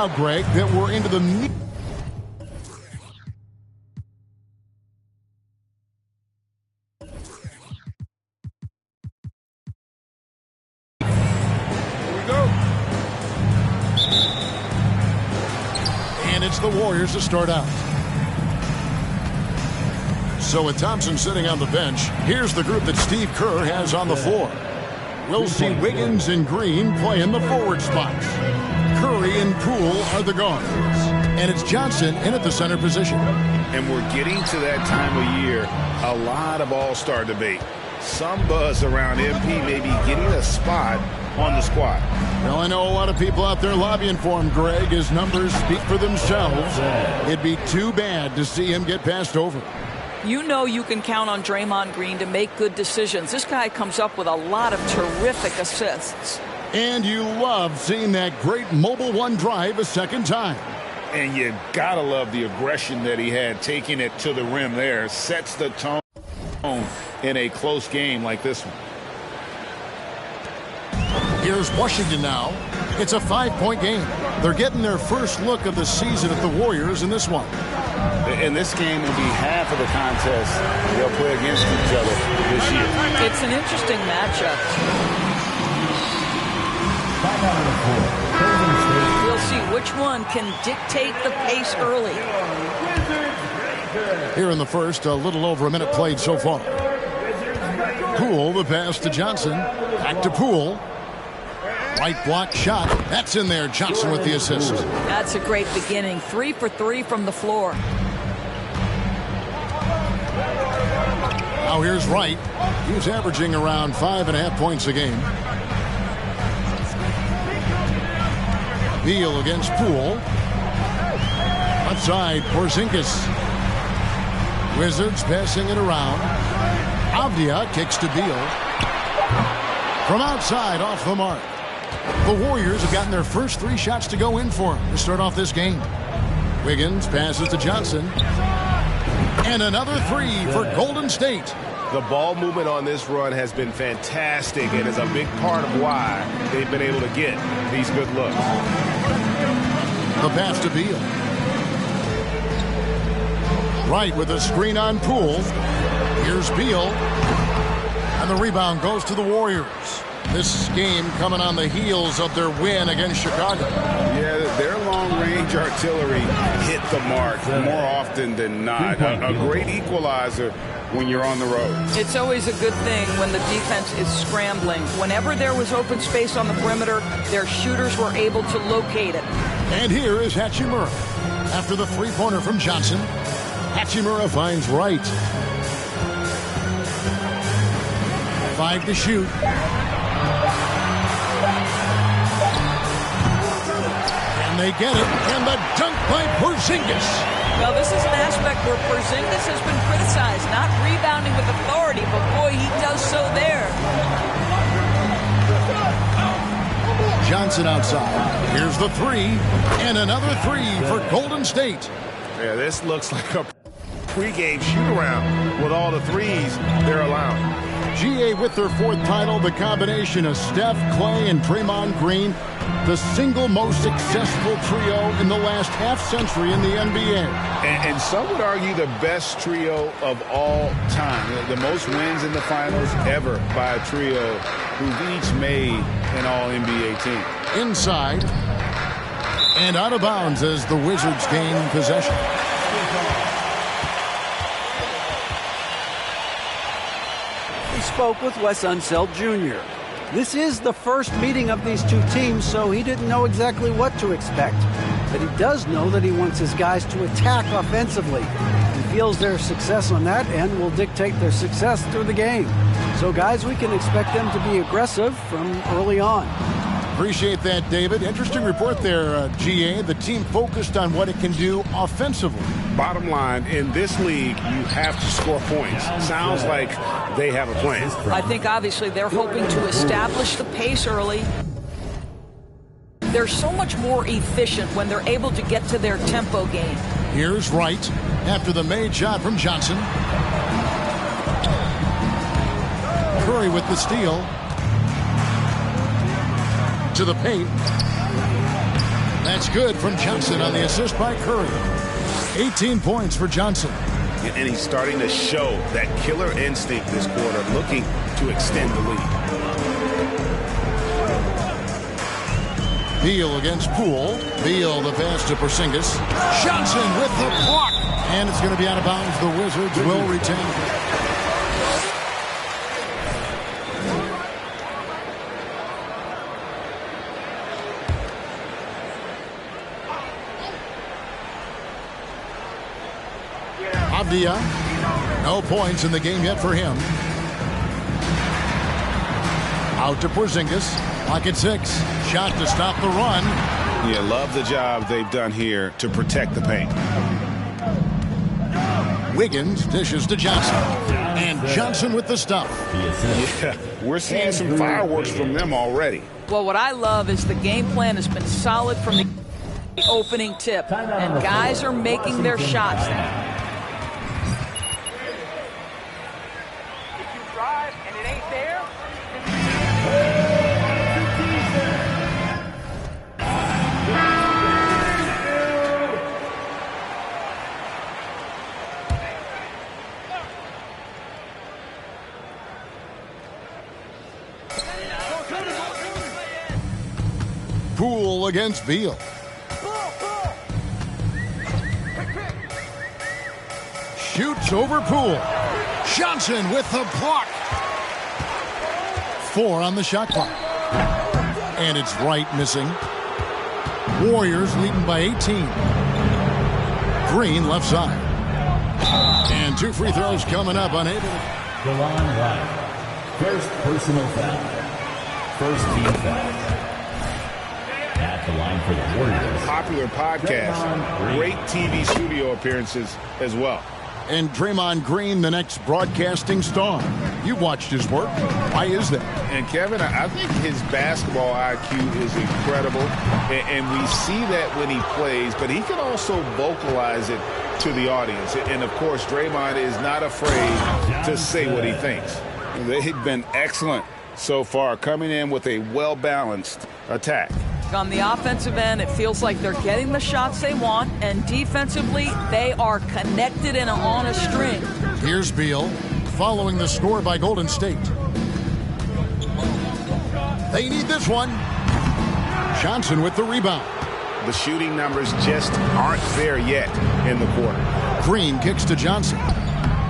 now, Greg, that we're into the meat. And it's the Warriors to start out. So with Thompson sitting on the bench, here's the group that Steve Kerr has on the floor. We'll see Wiggins and Green play in the forward spots. Curry and Poole are the guards. And it's Johnson in at the center position. And we're getting to that time of year, a lot of all-star debate. Some buzz around MP maybe getting a spot on the squad. Well, I know a lot of people out there lobbying for him, Greg. His numbers speak for themselves. It'd be too bad to see him get passed over. You know you can count on Draymond Green to make good decisions. This guy comes up with a lot of terrific assists. And you love seeing that great mobile one drive a second time. And you gotta love the aggression that he had taking it to the rim there. Sets the tone in a close game like this one. Here's Washington now. It's a 5-point game. They're getting their first look of the season at the Warriors in this one. And this game will be half of the contest they'll play against each other this year. It's an interesting matchup. We'll see which one can dictate the pace early. Here in the first, a little over a minute played so far. Poole, the pass to Johnson. Back to Poole. Right block shot. That's in there. Johnson with the assist. That's a great beginning. 3 for 3 from the floor. Now here's Wright. He's averaging around 5.5 points a game. Beal against Poole. Outside, Prozingis. Wizards passing it around. Avdia kicks to Beal. From outside, off the mark. The Warriors have gotten their first 3 shots to go in for him to start off this game. Wiggins passes to Johnson. And another 3 for Golden State. The ball movement on this run has been fantastic and is a big part of why they've been able to get these good looks. The pass to Beal. Wright with a screen on Poole. Here's Beal. And the rebound goes to the Warriors. This game coming on the heels of their win against Chicago. Yeah, their long-range artillery hit the mark more often than not. A great equalizer when you're on the road. It's always a good thing when the defense is scrambling. Whenever there was open space on the perimeter, their shooters were able to locate it. And here is Hachimura. After the three-pointer from Johnson, Hachimura finds Wright. 5 to shoot. And they get it. And the dunk by Prozingis. Well, this is an aspect where Prozingis has been criticized, not rebounding with authority, but boy, he does so there. Johnson outside. Here's the 3. And another 3 for Golden State. Yeah, this looks like a pregame shoot-around with all the threes they're allowing. GA with their 4th title, the combination of Steph, Clay, and Draymond Green, the single most successful trio in the last half-century in the NBA. And some would argue the best trio of all time. The most wins in the finals ever by a trio who've each made an All-NBA team. Inside and out of bounds as the Wizards gain possession. He spoke with Wes Unseld Jr. This is the first meeting of these two teams, so he didn't know exactly what to expect. But he does know that he wants his guys to attack offensively. He feels their success on that end will dictate their success through the game. So, guys, we can expect them to be aggressive from early on. Appreciate that, David. Interesting report there, GA. The team focused on what it can do offensively. Bottom line, in this league, you have to score points. Sounds like they have a plan. I think obviously they're hoping to establish the pace early. They're so much more efficient when they're able to get to their tempo game. Here's Wright after the made shot from Johnson. Curry with the steal. To the paint. That's good from Johnson on the assist by Curry. 18 points for Johnson. And he's starting to show that killer instinct this quarter, looking to extend the lead. Beal against Poole. Beal the pass to Prozingis. Johnson with the block. And it's going to be out of bounds. The Wizards will retain. Avdia. No points in the game yet for him. Out to Prozingis. Clock at 6. Shot to stop the run. Yeah, love the job they've done here to protect the paint. Wiggins dishes to Johnson. And Johnson with the stuff. Yeah, we're seeing some fireworks from them already. Well, what I love is the game plan has been solid from the opening tip. And guys are making their shots. Poole against Beal. Shoots over Poole. Johnson with the block. 4 on the shot clock. And it's Wright missing. Warriors leading by 18. Green left side. And 2 free throws coming up, unable to... DeLon Wright. First personal foul. First team foul. At the line for the Warriors. Popular podcast. Great TV studio appearances as well. And Draymond Green, the next broadcasting star. You've watched his work. Why is that? And Kevin, I think his basketball IQ is incredible. And we see that when he plays, but he can also vocalize it to the audience. And of course, Draymond is not afraid to say what he thinks. They've been excellent so far, coming in with a well-balanced attack. On the offensive end, it feels like they're getting the shots they want, and defensively, they are connected and on a string. Here's Beal, following the score by Golden State. They need this one. Johnson with the rebound. The shooting numbers just aren't there yet in the quarter. Green kicks to Johnson.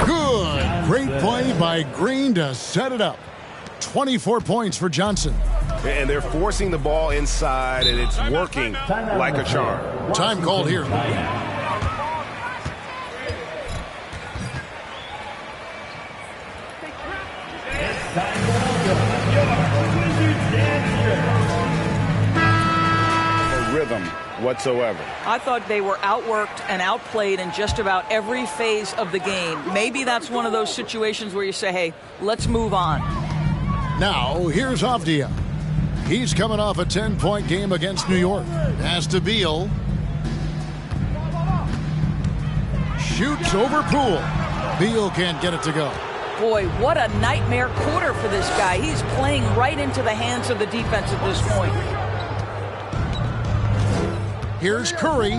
Good. Great play by Green to set it up. 24 points for Johnson. And they're forcing the ball inside, and it's working like a charm. Time called here. No rhythm whatsoever. I thought they were outworked and outplayed in just about every phase of the game. Maybe that's one of those situations where you say, hey, let's move on. Now, here's Avdia. He's coming off a 10-point game against New York. Pass to Beal. Shoots over Poole. Beal can't get it to go. Boy, what a nightmare quarter for this guy. He's playing right into the hands of the defense at this point. Here's Curry.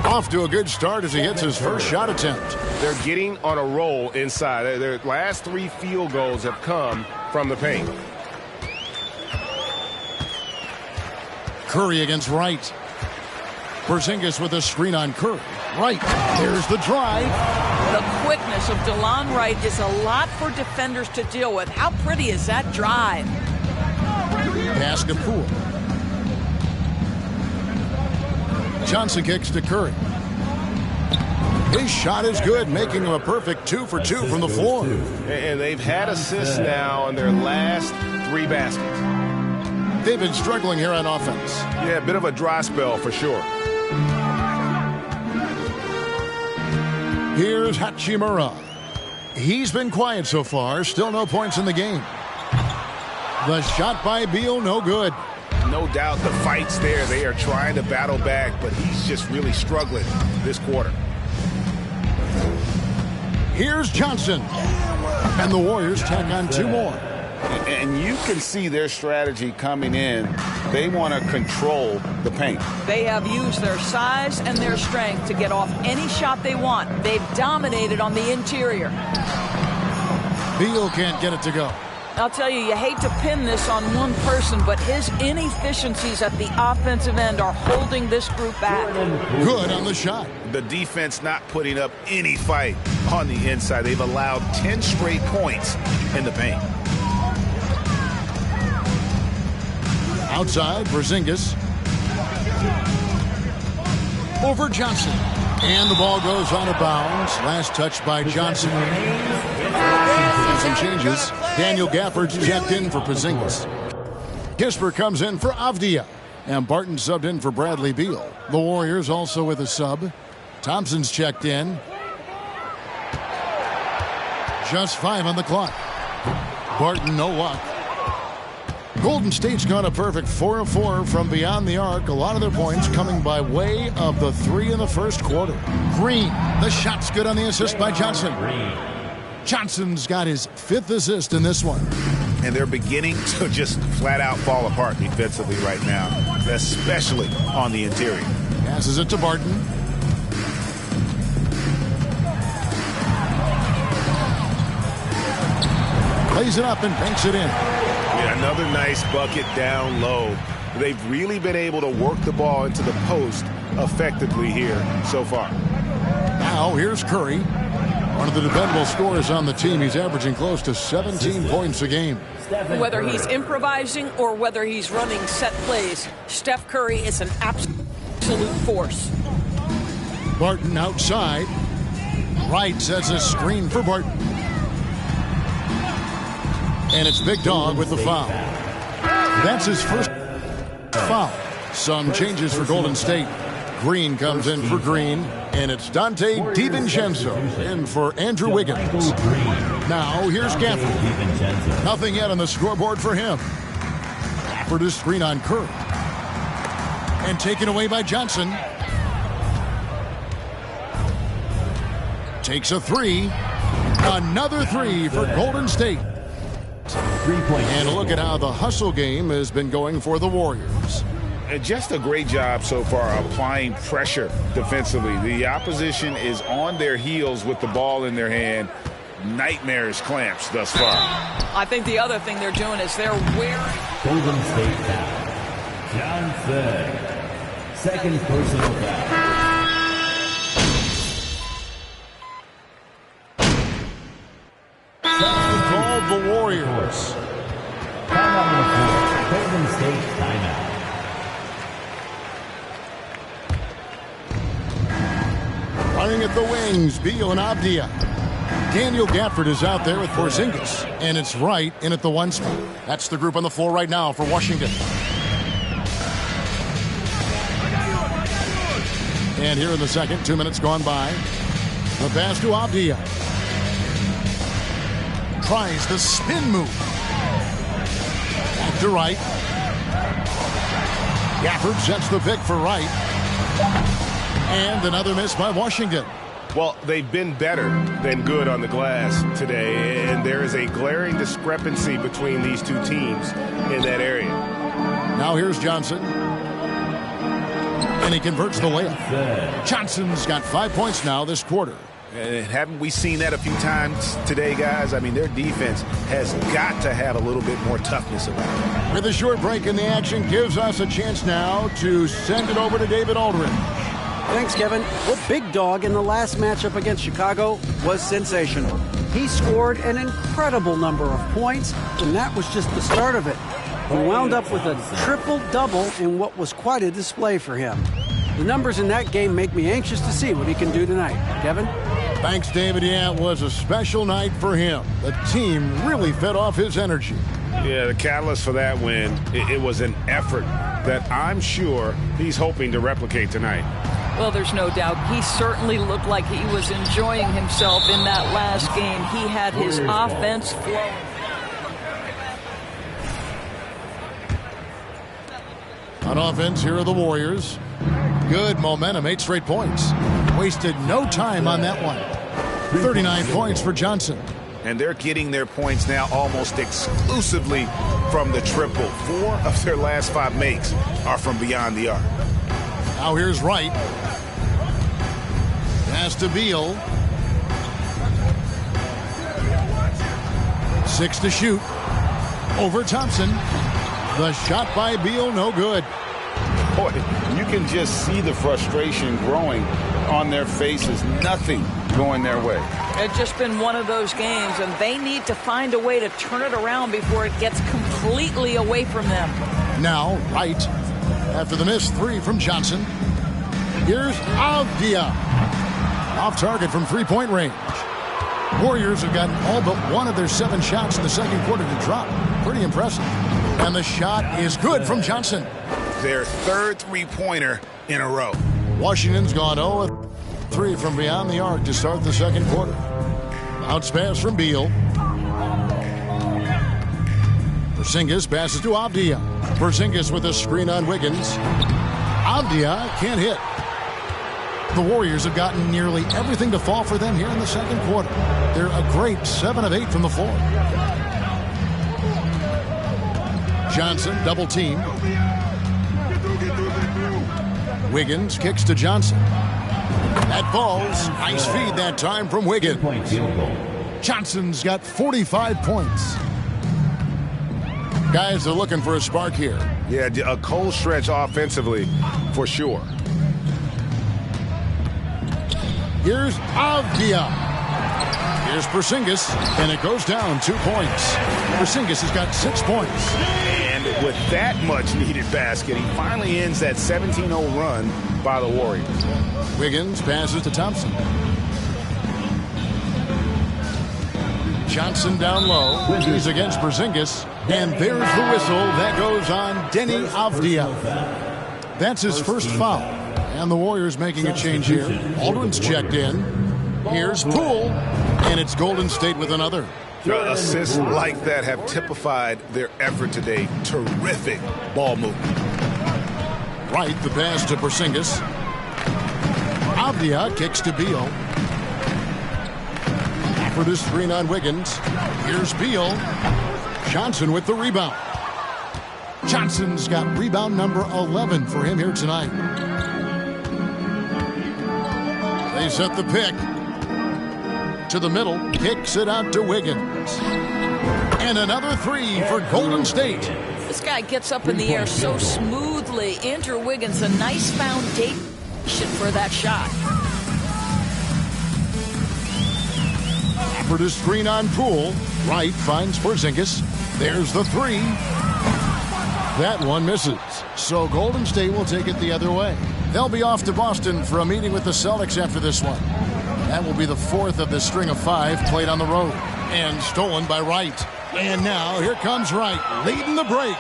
Off to a good start as he hits his first shot attempt. They're getting on a roll inside. Their last 3 field goals have come from the paint. Curry against Wright. Prozingis with a screen on Curry. Wright, there's the drive. The quickness of DeLon Wright is a lot for defenders to deal with. How pretty is that drive? Pass to Poole. Johnson kicks to Curry. His shot is good, making him a perfect 2 for 2 from the floor. And they've had assists now in their last 3 baskets. They've been struggling here on offense. Yeah, a bit of a dry spell for sure. Here's Hachimura. He's been quiet so far. Still no points in the game. The shot by Beal, no good. No doubt the fight's there. They are trying to battle back, but he's just really struggling this quarter. Here's Johnson. And the Warriors tack on 2 more. And you can see their strategy coming in. They want to control the paint. They have used their size and their strength to get off any shot they want. They've dominated on the interior. Beal can't get it to go. I'll tell you, you hate to pin this on one person, but his inefficiencies at the offensive end are holding this group back. Good on the shot. The defense not putting up any fight on the inside. They've allowed 10 straight points in the paint. Outside, Prozingis. Over Johnson. And the ball goes out of bounds. Last touch by Johnson. And some changes. Daniel Gafford's checked in for Prozingis. Kisper comes in for Avdia. And Barton subbed in for Bradley Beal. The Warriors also with a sub. Thompson's checked in. Just 5 on the clock. Barton, no luck. Golden State's gone a perfect 4 of 4 from beyond the arc. A lot of their points coming by way of the 3 in the first quarter. Green, the shot's good on the assist by Johnson. Johnson's got his 5th assist in this one. And they're beginning to just flat out fall apart defensively right now, especially on the interior. Passes it to Barton. Plays it up and banks it in. Yeah, another nice bucket down low. They've really been able to work the ball into the post effectively here so far. Now here's Curry. One of the dependable scorers on the team. He's averaging close to 17 points a game. Whether he's improvising or whether he's running set plays, Steph Curry is an absolute force. Barton outside. Wright sets a screen for Barton. And it's Big Dog with the foul. That's his first foul. Some changes for Golden State. Green comes in for Green, and it's Dante DiVincenzo in for Andrew Wiggins. Now here's Gafford. Nothing yet on the scoreboard for him. Gafford is screen on Curry. And taken away by Johnson. Takes a 3. Another 3 for Golden State. And look at how the hustle game has been going for the Warriors. And just a great job so far applying pressure defensively. The opposition is on their heels with the ball in their hand. Nightmarish clamps thus far. I think the other thing they're doing is they're wearing. Golden State foul. Johnson. Second personal foul. Called the Warriors. Timeout on the floor. Golden State timeout. Running at the wings, Beal and Avdia. Daniel Gafford is out there with Prozingis. And it's Wright in at the 1 spot. That's the group on the floor right now for Washington. And here in the second, 2 minutes gone by. The pass to Avdia. Tries the spin move. Back to Wright. Gafford sets the pick for Wright. And another miss by Washington. Well, they've been better than good on the glass today, and there is a glaring discrepancy between these two teams in that area. Now here's Johnson. And he converts the layup. Johnson's got 5 points now this quarter. And haven't we seen that a few times today, guys? I mean, their defense has got to have a little bit more toughness about it. With a short break in the action, gives us a chance now to send it over to David Aldridge. Thanks, Kevin. Well, Big Dog in the last matchup against Chicago was sensational. He scored an incredible number of points, and that was just the start of it. He wound up with a triple-double in what was quite a display for him. The numbers in that game make me anxious to see what he can do tonight. Kevin? Thanks, David. Yeah, it was a special night for him. The team really fed off his energy. Yeah, the catalyst for that win, it was an effort that I'm sure he's hoping to replicate tonight. Well, there's no doubt. He certainly looked like he was enjoying himself in that last game. He had his offense flowing. On offense, here are the Warriors. Good momentum, 8 straight points. Wasted no time on that one. 39 points for Johnson. and they're getting their points now almost exclusively from the triple. 4 of their last 5 makes are from beyond the arc. Now here's Wright. Pass to Beal. 6 to shoot. Over Thompson. The shot by Beal, no good. Boy, you can just see the frustration growing on their faces. Nothing going their way. It's just been one of those games, and they need to find a way to turn it around before it gets completely away from them. Now, Wright, after the missed 3 from Johnson. Here's Avdia. Off target from three-point range. Warriors have gotten all but 1 of their 7 shots in the second quarter to drop. Pretty impressive. And the shot is good from Johnson. Their 3rd three-pointer in a row. Washington's gone 0-3 from beyond the arc to start the second quarter. Bounce pass from Beal. Prozingis passes to Avdia. Prozingis with a screen on Wiggins. Avdia can't hit. The Warriors have gotten nearly everything to fall for them here in the second quarter. They're a great 7 of 8 from the floor. Johnson double team. Wiggins kicks to Johnson. That falls. Nice feed that time from Wiggins. Johnson's got 45 points. Guys are looking for a spark here. Yeah, a cold stretch offensively for sure. Here's Avdia. Here's Prozingis, and it goes down 2 points. Prozingis has got 6 points. And with that much needed basket, he finally ends that 17-0 run by the Warriors. Wiggins passes to Thompson. Johnson down low. He's against Prozingis. And there's the whistle that goes on Denny Avdia. That's his first foul. And the Warriors making a change here. Aldrin's checked in. Here's Poole. And it's Golden State with another. Assists like that have typified their effort today. Terrific ball movement. Right, the pass to Prozingis. Avdia kicks to Beal. For this screen on Wiggins. Here's Beal. Johnson with the rebound. Johnson's got rebound number 11 for him here tonight. They set the pick. To the middle. Kicks it out to Wiggins. And another 3 for Golden State. This guy gets up in the air so smoothly. Andrew Wiggins, a nice foundation for that shot. For the screen on Poole. Wright finds Prozingis. There's the 3. That one misses. So Golden State will take it the other way. They'll be off to Boston for a meeting with the Celtics after this one. That will be the 4th of the string of 5 played on the road. And stolen by Wright. And now here comes Wright leading the break.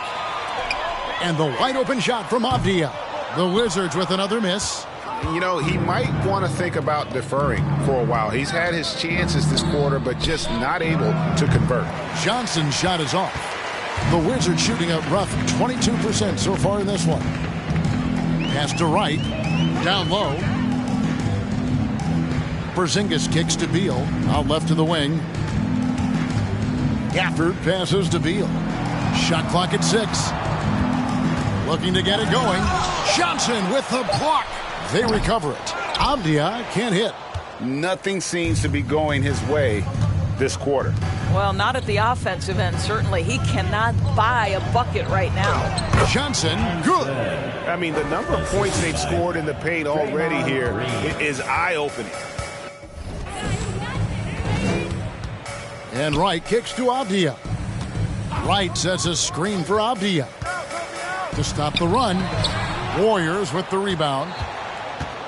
And the wide open shot from Avdia. The Wizards with another miss. You know, he might want to think about deferring for a while. He's had his chances this quarter, but just not able to convert. Johnson's shot is off. The Wizards shooting a rough 22% so far in this one. Pass to Wright. Down low. Prozingis kicks to Beal. Out left to the wing. Gafford passes to Beal. Shot clock at 6. Looking to get it going. Johnson with the block. They recover it. Avdia can't hit. Nothing seems to be going his way this quarter. Well, not at the offensive end, certainly. He cannot buy a bucket right now. Johnson, good. I mean, the number of points they've scored in the paint already here is eye-opening. And Wright kicks to Avdia. Wright sets a screen for Avdia. To stop the run. Warriors with the rebound.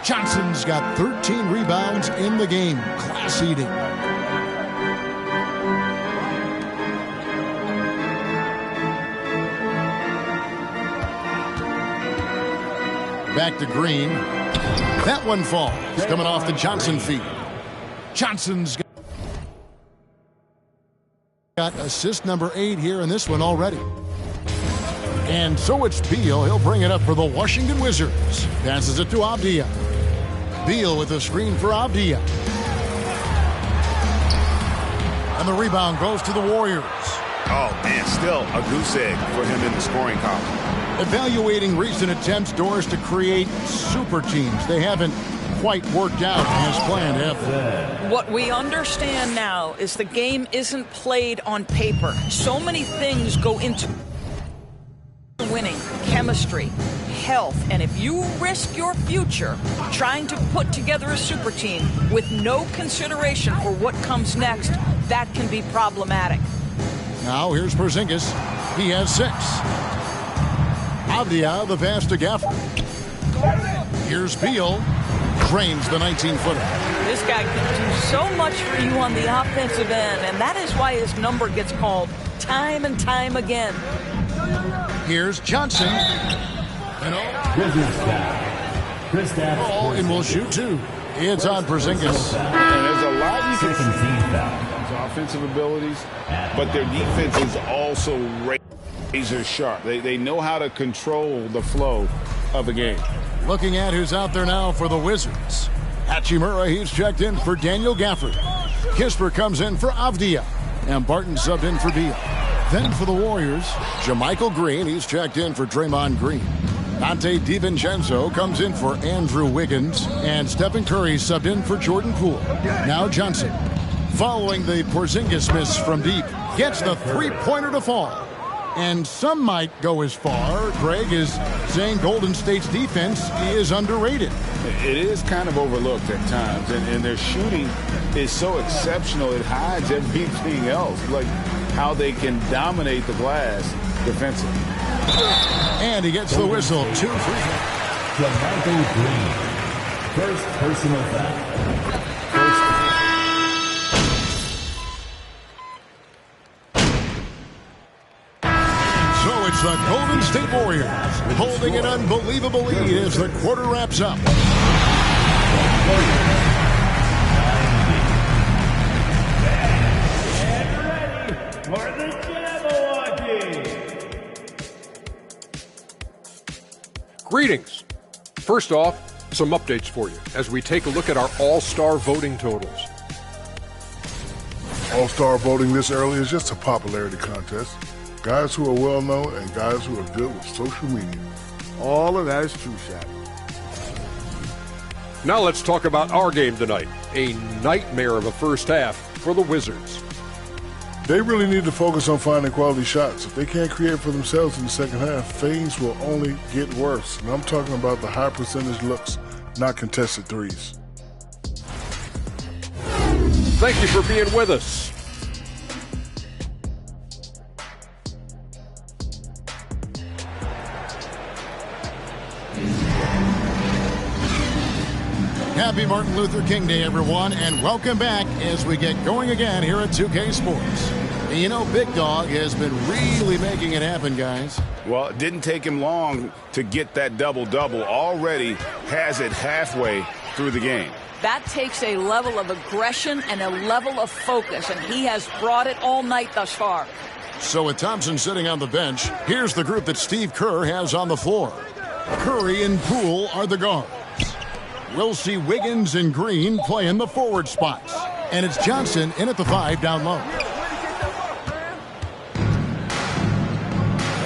Johnson's got 13 rebounds in the game. Class eating. Back to Green. That one falls. Coming off the Johnson feed. Johnson's got assist number 8 here in this one already. And so it's Beal. He'll bring it up for the Washington Wizards. Passes it to Avdia. Beal with a screen for Avdia. And the rebound goes to the Warriors. Oh, man, still a goose egg for him in the scoring column. Evaluating recent attempts, Doris, to create super teams. They haven't quite worked out as planned, have they? What we understand now is the game isn't played on paper. So many things go into winning: chemistry, health, and if you risk your future trying to put together a super team with no consideration for what comes next, that can be problematic. Now here's Prozingis. He has 6. Avdia, the pass to Gafford. Here's Beal. Drains the 19-footer. This guy can do so much for you on the offensive end, and that is why his number gets called time and time again. Here's Johnson. And will shoot 2. It's on Prozingis. And there's a lot you can see offensive abilities, but their defense is also razor sharp. They know how to control the flow of the game. Looking at who's out there now for the Wizards. Hachimura, he's checked in for Daniel Gafford. Kisper comes in for Avdia. And Barton subbed in for Beal. Then for the Warriors, JaMychal Green, he's checked in for Draymond Green. Dante DiVincenzo comes in for Andrew Wiggins. And Stephen Curry subbed in for Jordan Poole. Now Johnson, following the Porzingis miss from deep, gets the three-pointer to fall. And some might go as far, Greg, is saying Golden State's defense is underrated. It is kind of overlooked at times, and their shooting is so exceptional it hides everything else, like how they can dominate the glass defensively. And he gets the whistle. 2 free throws. JaMychal Green, first personal foul. It's the Golden State Warriors holding an unbelievable lead as the quarter wraps up. For the Jabberwocky. Greetings. First off, some updates for you as we take a look at our all-star voting totals. All-star voting this early is just a popularity contest. Guys who are well-known and guys who are good with social media. All of that is true, Shaq. Now let's talk about our game tonight. A nightmare of a first half for the Wizards. They really need to focus on finding quality shots. If they can't create for themselves in the second half, things will only get worse. And I'm talking about the high percentage looks, not contested threes. Thank you for being with us. Happy Martin Luther King Day, everyone, and welcome back as we get going again here at 2K Sports. You know, Big Dog has been really making it happen, guys. Well, it didn't take him long to get that double-double. Already has it halfway through the game. That takes a level of aggression and a level of focus, and he has brought it all night thus far. So with Thompson sitting on the bench, here's the group that Steve Kerr has on the floor. Curry and Poole are the guards. We'll see Wiggins and Green play in the forward spots. And it's Johnson in at the 5 down low.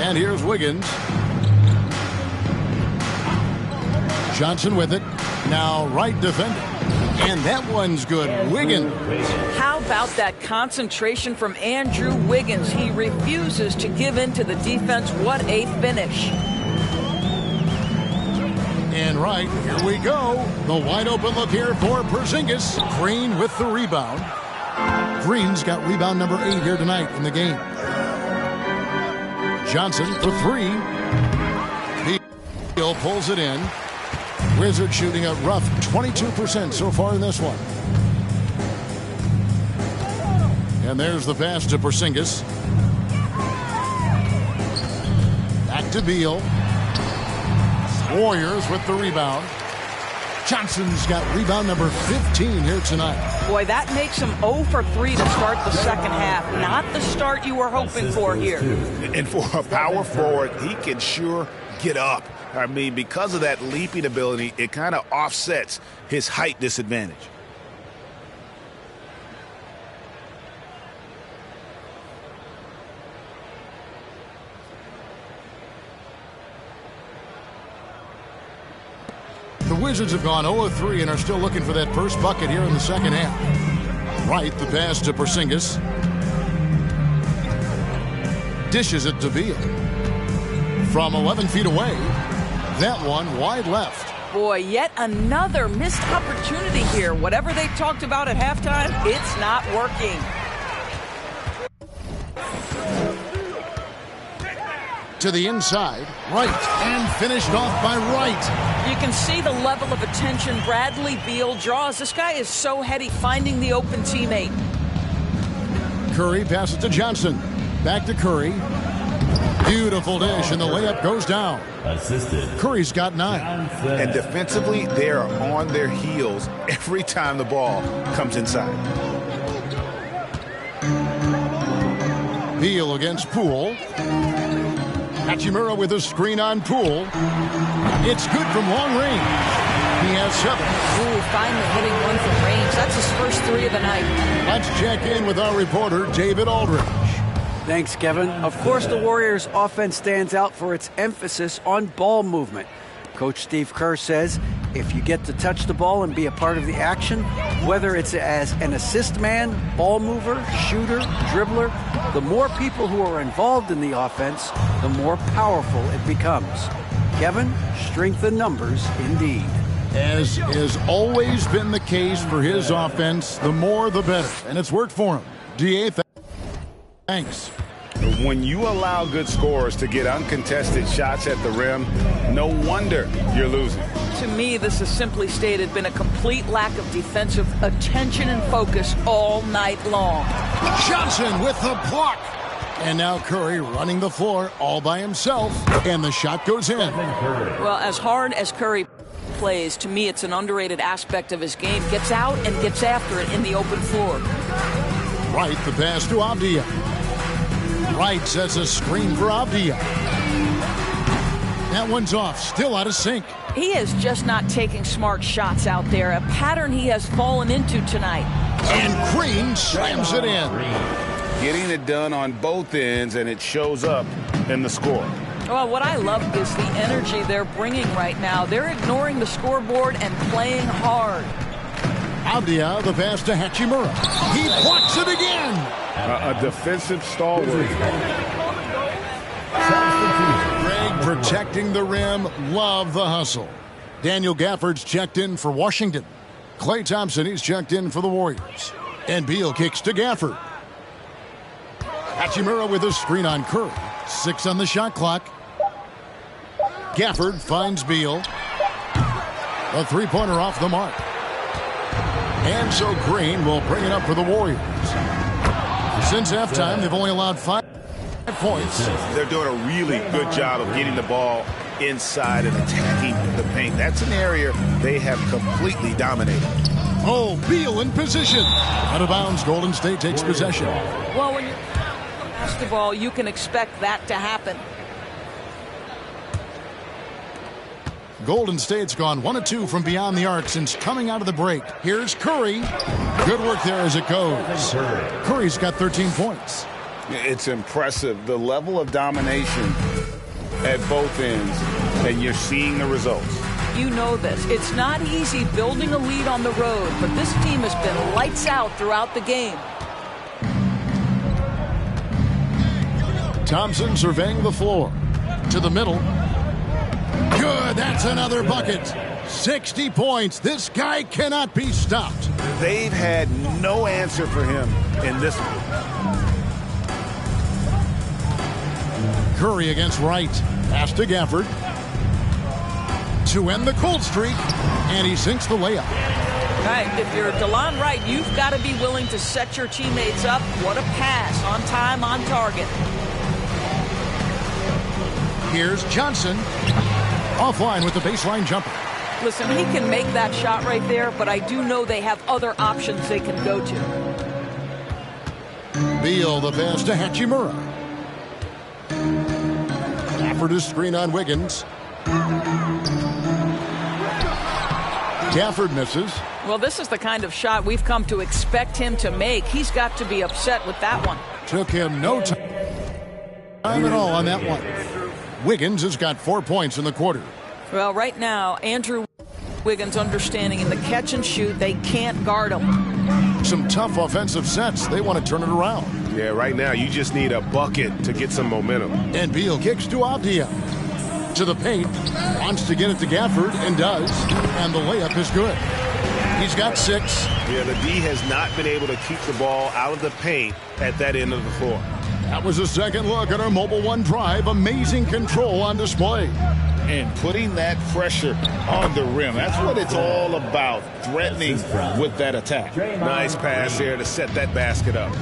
And here's Wiggins. Johnson with it. Now right defender. And that one's good. Wiggins. How about that concentration from Andrew Wiggins? He refuses to give in to the defense. What a finish. And right, here we go. The wide open look here for Prozingis. Green with the rebound. Green's got rebound number 8 here tonight in the game. Johnson for 3. Beal pulls it in. Wizards shooting a rough 22% so far in this one. And there's the pass to Prozingis. Back to Beal. Warriors with the rebound. Johnson's got rebound number 15 here tonight. Boy, that makes him 0 for 3 to start the second half. Not the start you were hoping for here. And for a power forward, he can sure get up. I mean, because of that leaping ability, it kind of offsets his height disadvantage. Wizards have gone 0 of 3 and are still looking for that first bucket here in the second half. Wright, the pass to Prozingis. Dishes it to Beal. From 11 feet away, that one wide left. Boy, yet another missed opportunity here. Whatever they talked about at halftime, it's not working. To the inside, Wright, and finished off by Wright. You can see the level of attention Bradley Beal draws. This guy is so heady finding the open teammate. Curry passes to Johnson. Back to Curry. Beautiful dish, and the layup goes down. Assisted. Curry's got 9. And defensively, they are on their heels every time the ball comes inside. Beal against Poole. Hachimura with a screen on Poole. It's good from long range. He has 7. Ooh, finally hitting one from range. That's his first 3 of the night. Let's check in with our reporter, David Aldridge. Thanks, Kevin. Of course, the Warriors' offense stands out for its emphasis on ball movement. Coach Steve Kerr says if you get to touch the ball and be a part of the action, whether it's as an assist man, ball mover, shooter, dribbler, the more people who are involved in the offense, the more powerful it becomes. Kevin, strength in numbers indeed. As has always been the case for his offense, the more the better. And it's worked for him. DA, thanks. When you allow good scorers to get uncontested shots at the rim, no wonder you're losing. To me, this has simply stated been a complete lack of defensive attention and focus all night long. Johnson with the block. And now Curry running the floor all by himself. And the shot goes in. Well, as hard as Curry plays, to me it's an underrated aspect of his game. Gets out and gets after it in the open floor. Wright, the pass to Avdia. Wright sets a screen for Avdia. That one's off, still out of sync. He is just not taking smart shots out there, a pattern he has fallen into tonight. And Green slams it in. Getting it done on both ends, and it shows up in the score. Well, what I love is the energy they're bringing right now. They're ignoring the scoreboard and playing hard. Avdia, the pass to Hachimura. He blocks it again. A defensive stalwart. Greg protecting the rim. Love the hustle. Daniel Gafford's checked in for Washington. Klay Thompson, he's checked in for the Warriors. And Beal kicks to Gafford. Hachimura with a screen on Curry. 6 on the shot clock. Gafford finds Beal. A three-pointer off the mark. And so Green will bring it up for the Warriors. Since halftime, they've only allowed 5 points. They're doing a really good job of getting the ball inside and attacking the paint. That's an area they have completely dominated. Oh, Beal in position. Out of bounds, Golden State takes possession. Well, when you're basketball, you can expect that to happen. Golden State's gone 1 of 2 from beyond the arc since coming out of the break. Here's Curry. Good work there as it goes. Curry's got 13 points. It's impressive, the level of domination at both ends, and you're seeing the results. You know this. It's not easy building a lead on the road, but this team has been lights out throughout the game. Thompson surveying the floor. To the middle. Good, that's another bucket. 60 points. This guy cannot be stopped. They've had no answer for him in this one. Curry against Wright. Pass to Gafford. To end the cold streak. And he sinks the layup. Right, if you're DeLon Wright, you've got to be willing to set your teammates up. What a pass. On time, on target. Here's Johnson. Offline with the baseline jumper. Listen, he can make that shot right there, but I do know they have other options they can go to. Beal, the pass to Hachimura. Gafford is screen on Wiggins. Gafford misses. Well, this is the kind of shot we've come to expect him to make. He's got to be upset with that one. Took him no time at all on that one. Wiggins has got 4 points in the quarter. Well, right now, Andrew Wiggins understanding in the catch and shoot, they can't guard him. Some tough offensive sets. They want to turn it around. Yeah, right now you just need a bucket to get some momentum. And Beal kicks to Avdia. To the paint. Wants to get it to Gafford and does. And the layup is good. He's got 6. Yeah, the D has not been able to keep the ball out of the paint at that end of the floor. That was a second look at our Mobile One drive. Amazing control on display. And putting that pressure on the rim. That's what it's all about, threatening with that attack. Nice pass there to set that basket up.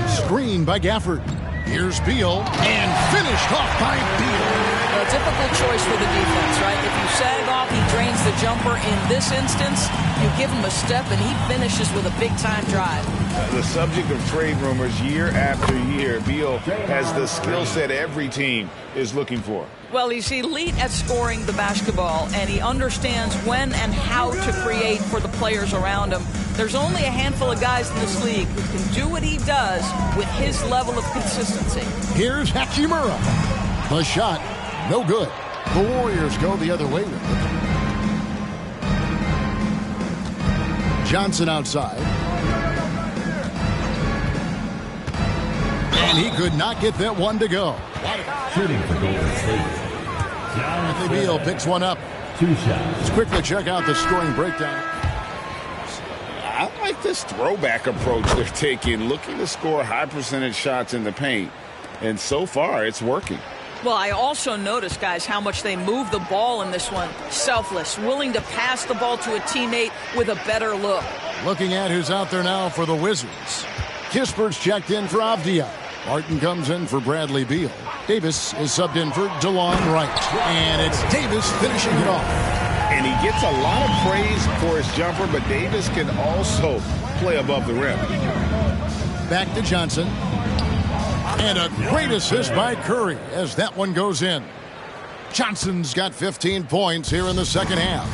Screen by Gafford. Here's Beal, and finished off by Beal. A difficult choice for the defense, right? If you sag off, he drains the jumper. In this instance, you give him a step, and he finishes with a big-time drive. The subject of trade rumors year after year, Beal has the skill set every team is looking for. Well, he's elite at scoring the basketball, and he understands when and how to create for the players around him. There's only a handful of guys in this league who can do what he does with his level of consistency. Here's Hachimura. The shot, no good. The Warriors go the other way with it. Johnson outside. And he could not get that one to go. Shooting for Golden State. Bradley Beal picks one up. 2 shots. Let's quickly check out the scoring breakdown. I like this throwback approach they're taking, looking to score high percentage shots in the paint. And so far, it's working. Well, I also noticed, guys, how much they move the ball in this one. Selfless, willing to pass the ball to a teammate with a better look. Looking at who's out there now for the Wizards. Kispert's checked in for Avdia. Martin comes in for Bradley Beal. Davis is subbed in for DeLon Wright. And it's Davis finishing it off. And he gets a lot of praise for his jumper, but Davis can also play above the rim. Back to Johnson. And a great assist by Curry as that one goes in. Johnson's got 15 points here in the second half.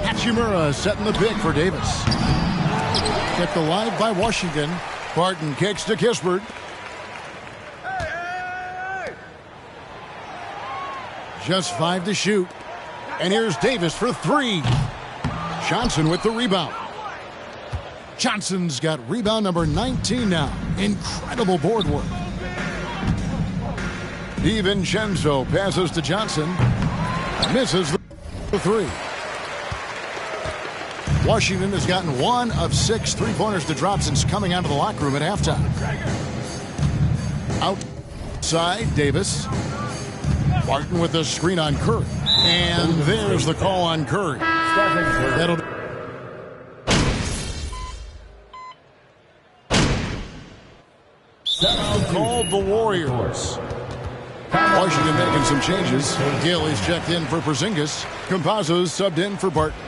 Hachimura setting the pick for Davis. Kept alive by Washington. Barton kicks to Kispert. Just 5 to shoot. And here's Davis for 3. Johnson with the rebound. Johnson's got rebound number 19 now. Incredible board work. DiVincenzo passes to Johnson. Misses the 3. Washington has gotten 1 of 6 3-pointers to drop since coming out of the locker room at halftime. Outside, Davis. Martin with the screen on Curry. And there's the call on Curry. That'll call the Warriors. Washington making some changes. Gill is checked in for Prozingis. Campazzo's subbed in for Barton.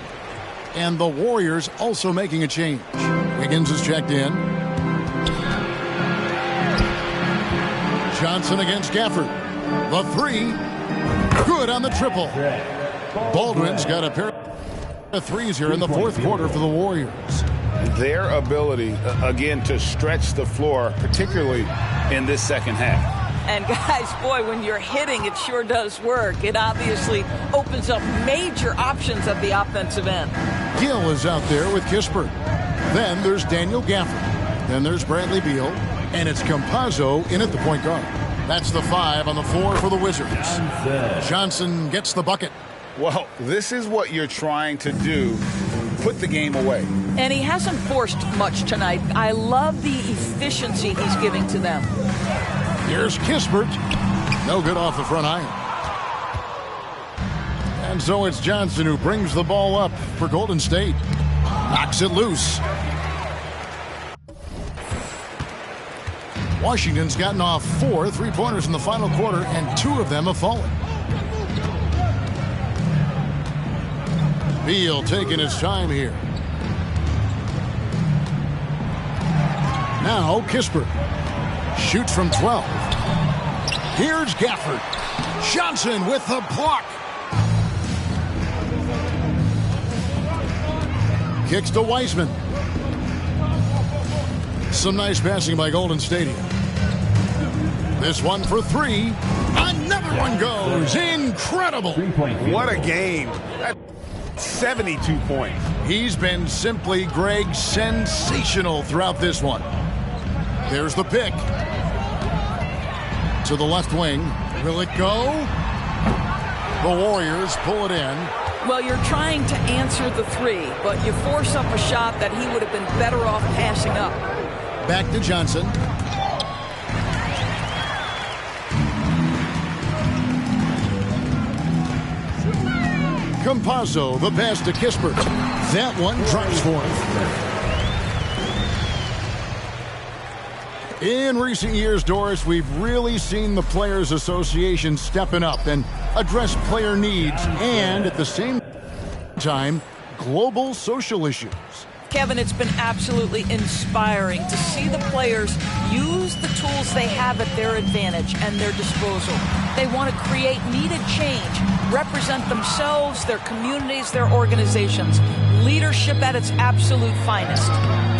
And the Warriors also making a change. Wiggins is checked in. Johnson against Gafford. The 3. Good on the triple. Baldwin's got a pair of 3s here in the fourth quarter for the Warriors. Their ability, again, to stretch the floor, particularly in this second half. And guys, boy, when you're hitting, it sure does work. It obviously opens up major options at the offensive end. Gill is out there with Kispert. Then there's Daniel Gafford. Then there's Bradley Beal. And it's Campazzo in at the point guard. That's the 5 on the floor for the Wizards. Johnson gets the bucket. Well, this is what you're trying to do. Put the game away. And he hasn't forced much tonight. I love the efficiency he's giving to them. Here's Kispert. No good off the front iron. And so it's Johnson who brings the ball up for Golden State. Knocks it loose. Washington's gotten off 4 3-pointers in the final quarter, and 2 of them have fallen. Beal taking his time here. Now Kispert shoots from 12. Here's Gafford. Johnson with the block. Kicks to Wiseman. Some nice passing by Golden State. This one for 3. Another One goes. Incredible. 3-point field What a goal. game. That's 72 points. He's been simply, Greg, sensational throughout this one. There's the pick. To the left wing. Will it go? The Warriors pull it in. Well, you're trying to answer the three, but you force up a shot that he would have been better off passing up. Back to Johnson. Campazzo, the pass to Kispert. That one drops for him. In recent years, Doris, we've really seen the Players Association stepping up and address player needs and, at the same time, global social issues. Kevin, it's been absolutely inspiring to see the players use the tools they have at their advantage and their disposal. They want to create needed change, represent themselves, their communities, their organizations. Leadership at its absolute finest.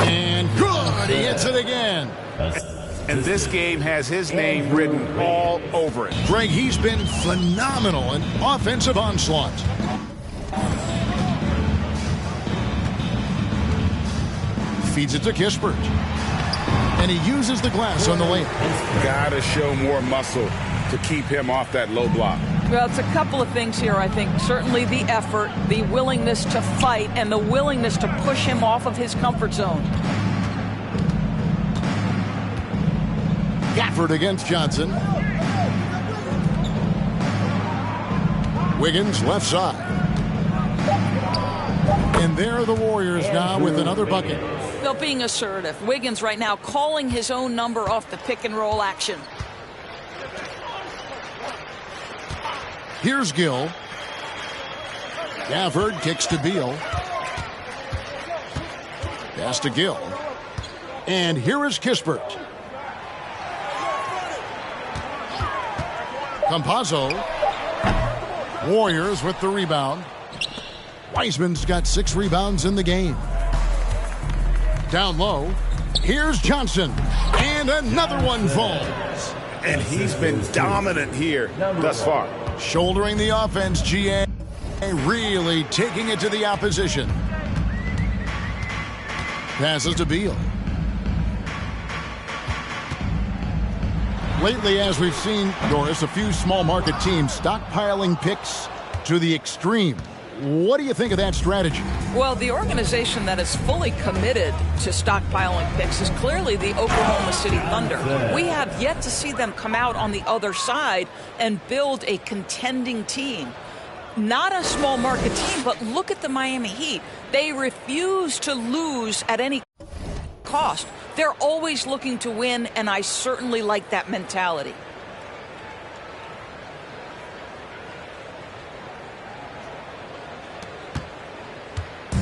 And good, he hits it again. And this game has his name written all over it. Greg, he's been phenomenal in offensive onslaught. Feeds it to Kispert. And he uses the glass on the lane. Gotta show more muscle to keep him off that low block. Well, it's a couple of things here, I think. Certainly the effort, the willingness to fight, and the willingness to push him off of his comfort zone. Gafford against Johnson. Wiggins left side. And there are the Warriors now with another bucket. They're being assertive. Wiggins right now calling his own number off the pick and roll action. Here's Gill. Gafford kicks to Beal. Pass to Gill. And here is Kispert. Campazzo. Warriors with the rebound. Wiseman's got 6 rebounds in the game. Down low. Here's Johnson. And another one falls. And he's been dominant here thus far. Shouldering the offense, GA. Really taking it to the opposition. Passes to Beal. Lately, as we've seen, Doris, a few small market teams stockpiling picks to the extreme. What do you think of that strategy? Well, the organization that is fully committed to stockpiling picks is clearly the Oklahoma City Thunder. We have yet to see them come out on the other side and build a contending team. Not a small market team, but look at the Miami Heat. They refuse to lose at any cost. They're always looking to win, and I certainly like that mentality.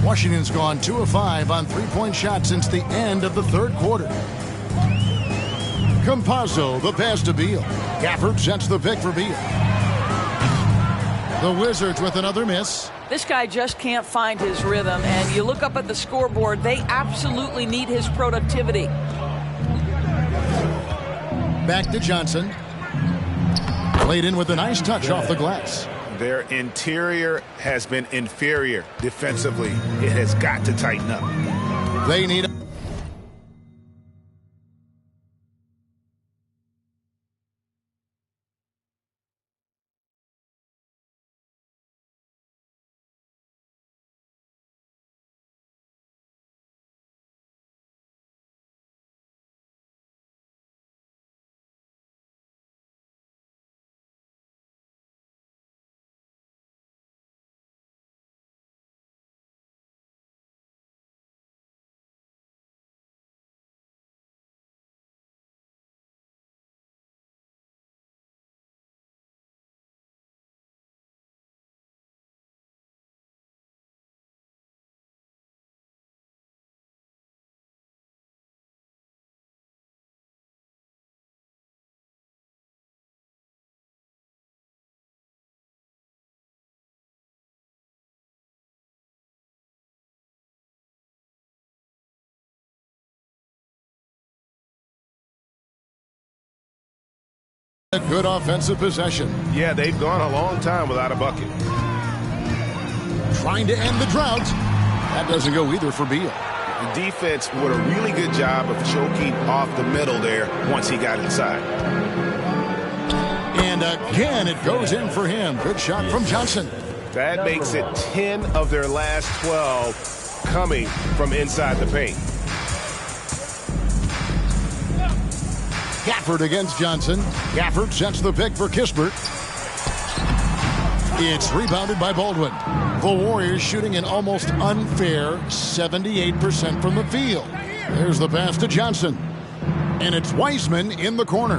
Washington's gone 2 of 5 on three-point shots since the end of the third quarter. Campazzo, the pass to Beal. Gafford sets the pick for Beal. The Wizards with another miss. This guy just can't find his rhythm, and you look up at the scoreboard, they absolutely need his productivity. Back to Johnson. Played in with a nice touch off the glass. Their interior has been inferior defensively. It has got to tighten up. They need A good offensive possession. Yeah, they've gone a long time without a bucket. Trying to end the drought. That doesn't go either for Beal. The defense did a really good job of choking off the middle there once he got inside. And again, it goes in for him. Good shot from Johnson. That makes it 10 of their last 12 coming from inside the paint. Gafford against Johnson. Gafford sets the pick for Kispert. It's rebounded by Baldwin. The Warriors shooting an almost unfair 78% from the field. There's the pass to Johnson. And it's Wiseman in the corner.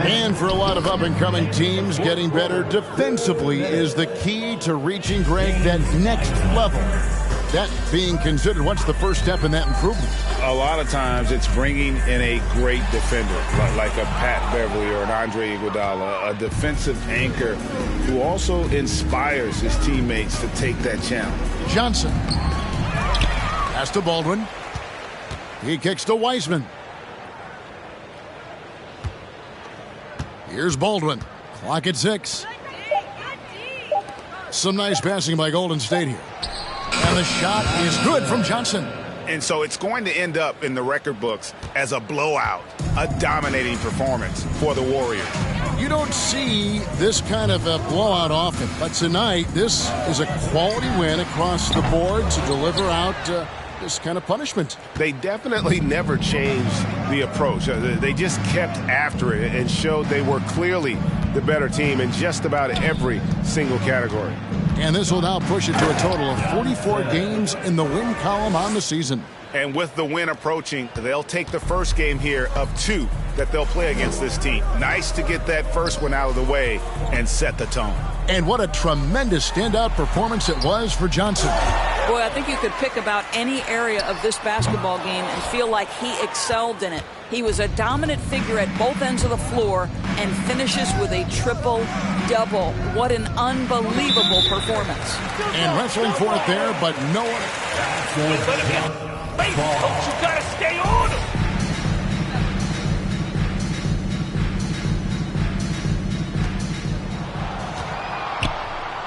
And for a lot of up-and-coming teams, getting better defensively is the key to reaching, Greg, that next level. That being considered, what's the first step in that improvement? A lot of times it's bringing in a great defender, like a Pat Beverly or an Andre Iguodala, a defensive anchor who also inspires his teammates to take that challenge. Johnson. Pass to Baldwin. He kicks to Wiseman. Here's Baldwin. Clock at 6. Some nice passing by Golden State here. And the shot is good from Johnson. And so it's going to end up in the record books as a blowout, a dominating performance for the Warriors. You don't see this kind of a blowout often, but tonight this is a quality win across the board to deliver out this kind of punishment. They definitely never changed the approach. They just kept after it and showed they were clearly the better team in just about every single category. And this will now push it to a total of 44 games in the win column on the season. And with the win approaching, they'll take the first game here of 2 that they'll play against this team. Nice to get that first one out of the way and set the tone. And what a tremendous standout performance it was for Johnson. Boy, I think you could pick about any area of this basketball game and feel like he excelled in it. He was a dominant figure at both ends of the floor and finishes with a triple-double. What an unbelievable performance. And wrestling for it there, but no one. Coach, you gotta stay on him.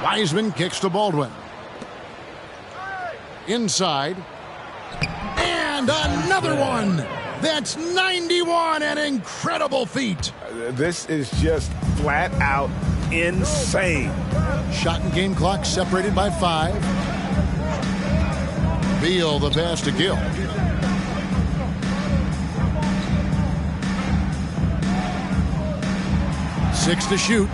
Wiseman kicks to Baldwin. Inside. And another one. That's 91, an incredible feat. This is just flat out insane. Shot and game clock separated by 5. Beal the pass to Gill. Six to shoot.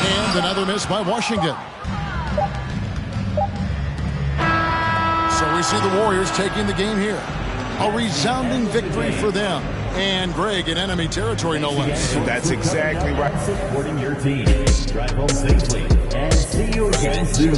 And another miss by Washington. So we see the Warriors taking the game here. A resounding victory for them. And Greg, in enemy territory, no less. That's exactly right. Supporting your team. Drive home safely and see you again soon.